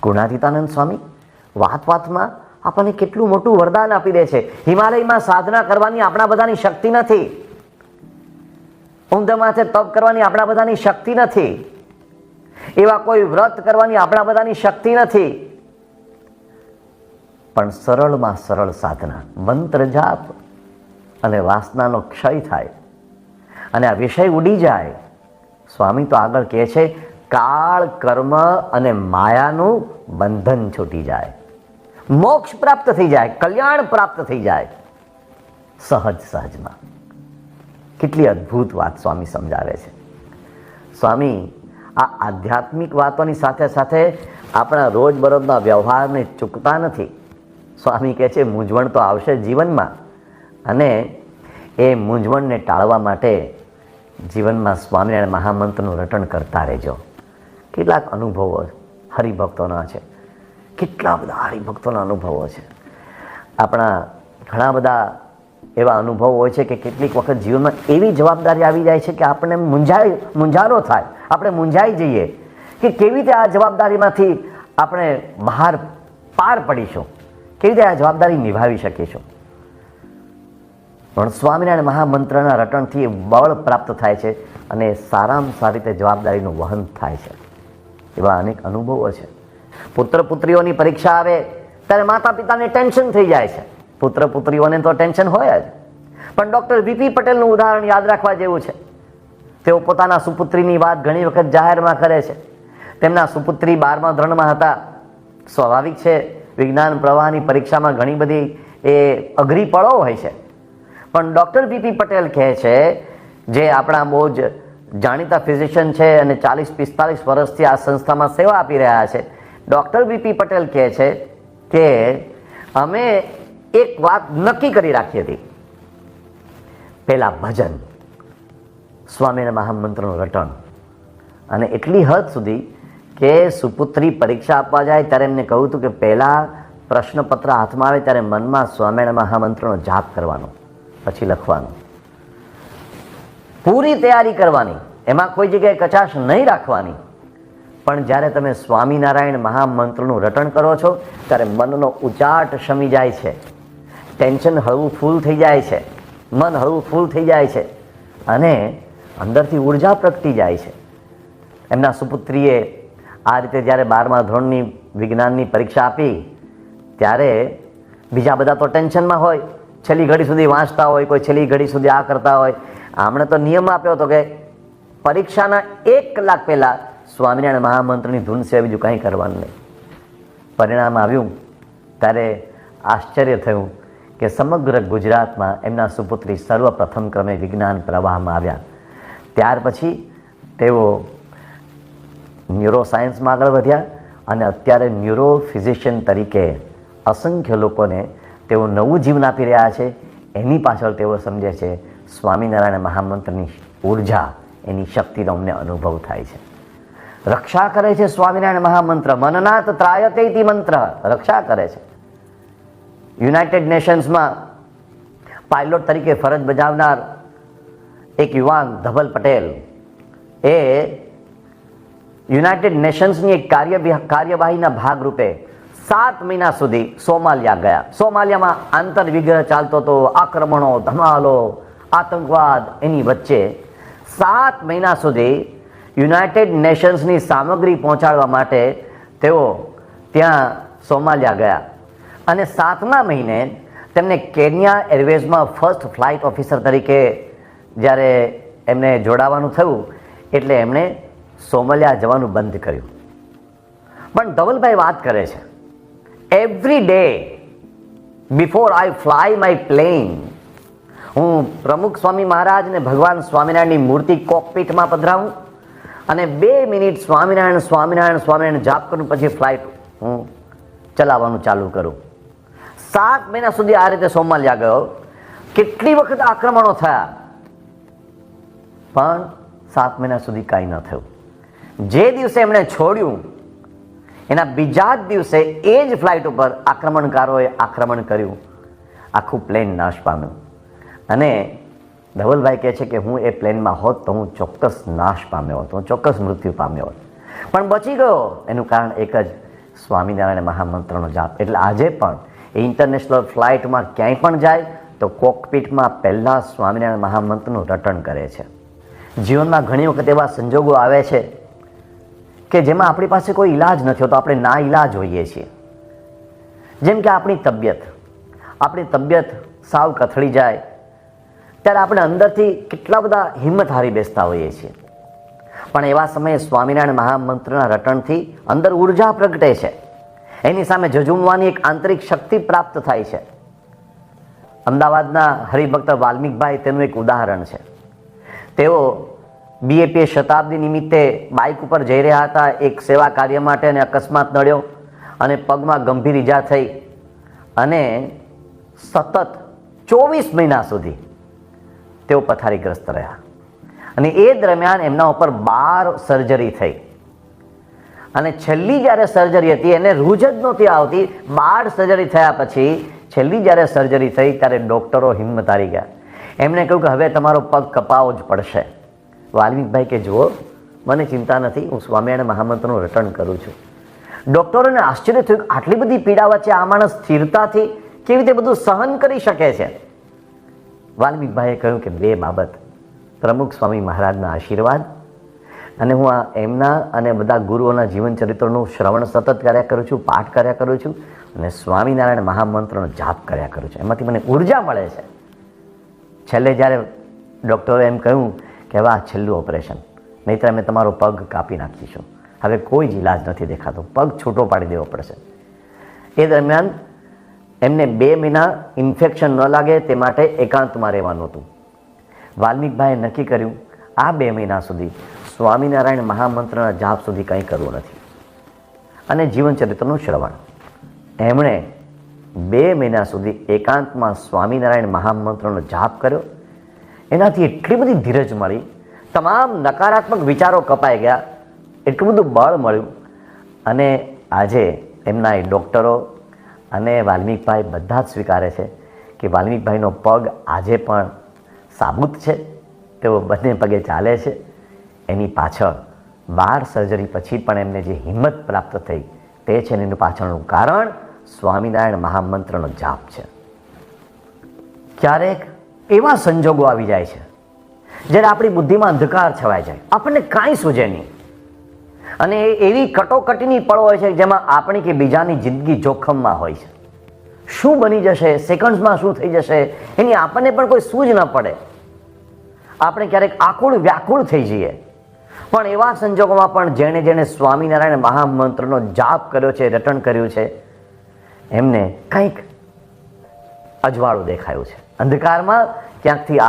ગુણાતીતાનંદ સ્વામી વાત વાતમાં આપણને કેટલું મોટું વરદાન આપી દે છે. હિમાલયમાં સાધના કરવાની આપણા બધાની શક્તિ નથી, ઊંધા માથે તપ કરવાની આપણા બધાની શક્તિ નથી, એવા કોઈ વ્રત કરવાની આપણા બધાની શક્તિ નથી, પણ સરળમાં સરળ સાધના, મંત્ર જાપ અને વાસનાનો ક્ષય થાય અને આ વિષય ઉડી જાય. સ્વામી તો આગળ કહે છે, કાળ, કર્મ અને માયાનું બંધન છૂટી જાય, મોક્ષ પ્રાપ્ત થઈ જાય, કલ્યાણ પ્રાપ્ત થઈ જાય સહજ સહજમાં. કેટલી અદ્ભુત વાત સ્વામી સમજાવે છે. સ્વામી આ આધ્યાત્મિક વાતોની સાથે સાથે આપણા રોજબરોજના વ્યવહારને ચૂકતા નથી. સ્વામી કહે છે, મૂંઝવણ તો આવશે જીવનમાં, અને એ મૂંઝવણને ટાળવા માટે જીવનમાં સ્વામિનારાયણ મહામંત્રનું રટણ કરતા રહેજો. કેટલાક અનુભવો હરિભક્તોના છે, કેટલા બધા હરિભક્તોના અનુભવો છે. આપણા ઘણા બધા એવા અનુભવો હોય છે કે કેટલીક વખત જીવનમાં એવી જવાબદારી આવી જાય છે કે આપણને મૂંઝારો થાય, આપણે મૂંઝાઈ જઈએ કે કેવી રીતે આ જવાબદારીમાંથી આપણે બહાર પાર પડીશું, કેવી રીતે આ જવાબદારી નિભાવી શકીશું. પણ સ્વામિનારાયણ મહામંત્રના રટણથી બળ પ્રાપ્ત થાય છે અને સારામાં સારી રીતે જવાબદારીનું વહન થાય છે. એવા અનેક અનુભવો છે. પુત્ર પુત્રીઓની પરીક્ષા આવે ત્યારે માતા પિતાને ટેન્શન થઈ જાય છે. પુત્ર પુત્રીઓને તો ટેન્શન હોય જ, પણ ડૉક્ટર વીપી પટેલનું ઉદાહરણ યાદ રાખવા જેવું છે. તેઓ પોતાના સુપુત્રીની વાત ઘણી વખત જાહેરમાં કરે છે. તેમના સુપુત્રી 12મા ધોરણમાં હતા. સ્વાભાવિક છે, વિજ્ઞાન પ્રવાહની પરીક્ષામાં ઘણી બધી એ અઘરી પળો હોય છે, પણ ડૉક્ટર વીપી પટેલ કહે છે, જે આપણા બહુ જ જાણીતા ફિઝિશિયન છે અને 40-45 વર્ષથી આ સંસ્થામાં સેવા આપી રહ્યા છે. ડૉક્ટર વીપી પટેલ કહે છે કે અમે એક વાત નક્કી કરી રાખી હતી, પહેલા ભજન, સ્વામિનારાયણ મહામંત્રનું રટણ, અને એટલી હદ સુધી કે સુપુત્રી પરીક્ષા આપવા જાય ત્યારે એમને કહ્યું હતું કે પહેલાં પ્રશ્નપત્ર હાથમાં આવે ત્યારે મનમાં સ્વામિનારાયણ મહામંત્રનો જાપ કરવાનો, પછી લખવાનું, પૂરી તૈયારી કરવાની, એમાં કોઈ જગ્યાએ કચાશ નહીં રાખવાની. પણ જ્યારે તમે સ્વામિનારાયણ મહામંત્રનું રટણ કરો છો ત્યારે મનનો ઉચાટ શમી જાય છે, ટેન્શન હળવું ફૂલ થઈ જાય છે, મન હળવું ફૂલ થઈ જાય છે અને અંદરથી ઉર્જા પ્રગટી જાય છે. એમના સુપુત્રીએ આ રીતે જ્યારે 12મા ધોરણની વિજ્ઞાનની પરીક્ષા આપી ત્યારે બીજા બધા તો ટેન્શનમાં હોય, છેલ્લી ઘડી સુધી વાંચતા હોય, કોઈ છેલ્લી ઘડી સુધી આ કરતા હોય. આમણે તો નિયમ આપ્યો હતો કે પરીક્ષાના 1 કલાક પહેલાં સ્વામિનારાયણ મહામંત્રની ધૂન સિવાય બીજું કંઈ કરવાનું નહીં. પરિણામ આવ્યું ત્યારે આશ્ચર્ય થયું કે સમગ્ર ગુજરાતમાં એમના સુપુત્રી સર્વપ્રથમ ક્રમે વિજ્ઞાન પ્રવાહમાં આવ્યા. ત્યાર પછી તેઓ ન્યુરો સાયન્સમાં આગળ વધ્યા અને અત્યારે ન્યુરો ફિઝિશિયન તરીકે અસંખ્ય લોકોને તેઓ નવું જીવન આપી રહ્યા છે. એની પાછળ તેઓ સમજે છે સ્વામિનારાયણ મહામંત્રની ઉર્જા, એની શક્તિનો અમને અનુભવ થાય છે. રક્ષા કરે છે સ્વામિનારાયણ મહામંત્ર, મનનાથ ત્રાયતે ઇતિ મંત્ર રક્ષા કરે છે. યુનાઇટેડ નેશન્સમાં પાયલોટ તરીકે ફરજ બજાવનાર એક યુવાન ધવલ પટેલ, એ યુનાઇટેડ નેશન્સની એક કાર્યવાહીના ભાગરૂપે 7 મહિના સુધી સોમાલિયા ગયા. સોમાલિયામાં આંતરવિગ્રહ ચાલતો હતો, આક્રમણો, ધમાલો, આતંકવાદ, એની વચ્ચે 7 મહિના સુધી યુનાઇટેડ નેશન્સની સામગ્રી પહોંચાડવા માટે તેઓ ત્યાં સોમાલિયા ગયા અને 7મા મહિને તેમને કેન્યા એરવેઝમાં ફર્સ્ટ ફ્લાઇટ ઓફિસર તરીકે જ્યારે એમને જોડાવાનું થયું એટલે એમણે સોમાલિયા જવાનું બંધ કર્યું. પણ ધવલભાઈ વાત કરે છે, every day before I fly my plane, હું પ્રમુખ સ્વામી મહારાજ અને ભગવાન સ્વામિનારાયણની મૂર્તિ કોકપીટમાં પધરાવું અને 2 મિનિટ સ્વામિનારાયણ સ્વામિનારાયણ સ્વામિનારાયણ જાપ કરું, પછી ફ્લાઇટ હું ચલાવવાનું ચાલુ કરું. 7 મહિના સુધી આ રીતે સોમાલિયા ગયો. કેટલી વખત આક્રમણો થયા પણ 7 મહિના સુધી કાંઈ ન થયું. જે દિવસે એમણે છોડ્યું એના બીજા જ દિવસે એ જ ફ્લાઇટ ઉપર આક્રમણકારોએ આક્રમણ કર્યું, આખું પ્લેન નાશ પામ્યું. અને ધવલભાઈ કહે છે કે હું એ પ્લેનમાં હોત તો હું ચોક્કસ નાશ પામ્યો હોત, હું ચોક્કસ મૃત્યુ પામ્યો હોત, પણ બચી ગયો. એનું કારણ એક જ, સ્વામિનારાયણ મહામંત્રનો જાપ. એટલે આજે પણ એ ઇન્ટરનેશનલ ફ્લાઇટમાં ક્યાંય પણ જાય તો કોકપીટમાં પહેલાં સ્વામિનારાયણ મહામંત્રનું રટણ કરે છે. જીવનમાં ઘણી વખત એવા સંજોગો આવે છે કે જેમાં આપણી પાસે કોઈ ઈલાજ નથી હોતો, આપણે ના ઈલાજ હોઈએ છીએ. જેમ કે આપણી તબિયત સાવ કથળી જાય ત્યારે આપણે અંદરથી કેટલા બધા હિંમત હારી બેસતા હોઈએ છીએ. પણ એવા સમયે સ્વામિનારાયણ મહામંત્રના રટણથી અંદર ઉર્જા પ્રગટે છે, એની સામે ઝઝૂમવાની એક આંતરિક શક્તિ પ્રાપ્ત થાય છે. અમદાવાદના હરિભક્ત વાલ્મીકભાઈ તેનું એક ઉદાહરણ છે. તેઓ BAPA શતાબ્દી નિમિત્તે બાઇક ઉપર જઈ રહ્યા હતા એક સેવા કાર્ય માટે અને અકસ્માત નડ્યો અને પગમાં ગંભીર ઈજા થઈ અને સતત 24 મહિના સુધી તેઓ પથારીગ્રસ્ત રહ્યા અને એ દરમિયાન એમના ઉપર 12 સર્જરી થઈ અને છેલ્લી જ્યારે સર્જરી હતી એને રૂજ જ નહોતી આવતી. 12 સર્જરી થયા પછી છેલ્લી જ્યારે સર્જરી થઈ ત્યારે ડૉક્ટરો હિંમત હારી ગયા. એમણે કહ્યું કે હવે તમારો પગ કપાવવો જ પડશે. વાલ્મીકભાઈ કે જુઓ, મને ચિંતા નથી, હું સ્વામિનારાયણ મહામંત્રનું રટણ કરું છું. ડૉક્ટરોને આશ્ચર્ય થયું કે આટલી બધી પીડા વચ્ચે આ માણસ સ્થિરતાથી કેવી રીતે બધું સહન કરી શકે છે. વાલ્મીકભાઈએ કહ્યું કે 2 બાબત, પ્રમુખ સ્વામી મહારાજના આશીર્વાદ અને હું આ એમના અને બધા ગુરુઓના જીવન ચરિત્રનું શ્રવણ સતત કર્યા કરું છું, પાઠ કર્યા કરું છું અને સ્વામિનારાયણ મહામંત્રનો જાપ કર્યા કરું છું. એમાંથી મને ઉર્જા મળે છે. છેલ્લે જ્યારે ડૉક્ટરોએ એમ કહ્યું કે હવે આ છેલ્લું ઓપરેશન, નહીંતર અમે તમારો પગ કાપી નાખીશું, હવે કોઈ જ ઈલાજ નથી દેખાતો, પગ છૂટો પાડી દેવો પડશે. એ દરમિયાન એમને 2 મહિના ઇન્ફેક્શન ન લાગે તે માટે એકાંતમાં રહેવાનું હતું. વાલ્મીકભાઈએ નક્કી કર્યું આ 2 મહિના સુધી સ્વામિનારાયણ મહામંત્રના જાપ સુધી કંઈ કરવું નથી અને જીવનચરિત્રનું શ્રવણ. એમણે 2 મહિના સુધી એકાંતમાં સ્વામિનારાયણ મહામંત્રનો જાપ કર્યો. એનાથી એટલી બધી ધીરજ મળી, તમામ નકારાત્મક વિચારો કપાઈ ગયા, એટલું બધું બળ મળ્યું અને આજે એમના એ ડૉક્ટરો અને વાલ્મીકભાઈ બધા જ સ્વીકારે છે કે વાલ્મીકભાઈનો પગ આજે પણ સાબુત છે, તેઓ બંને પગે ચાલે છે. એની પાછળ 12 સર્જરી પછી પણ એમને જે હિંમત પ્રાપ્ત થઈ તે છે એનું પાછળનું કારણ સ્વામિનારાયણ મહામંત્રનો જાપ છે. ક્યારેક એવા સંજોગો આવી જાય છે જ્યારે આપણી બુદ્ધિમાં અંધકાર છવાઈ જાય, આપણને કાંઈ સૂઝે નહીં અને એવી કટોકટીની પળો હોય છે જેમાં આપણી કે બીજાની જિંદગી જોખમમાં હોય છે. શું બની જશે, સેકન્ડ્સમાં શું થઈ જશે એની આપણને પણ કોઈ સૂઝ ન પડે. આપણે ક્યારેક આકુળ વ્યાકુળ થઈ જઈએ. પણ એવા સંજોગોમાં પણ જેણે સ્વામિનારાયણ મહામંત્રનો જાપ કર્યો છે, રટણ કર્યું છે, એમને કંઈક અજવાળું દેખાયું છે. અંધકારમાં ક્યાંકથી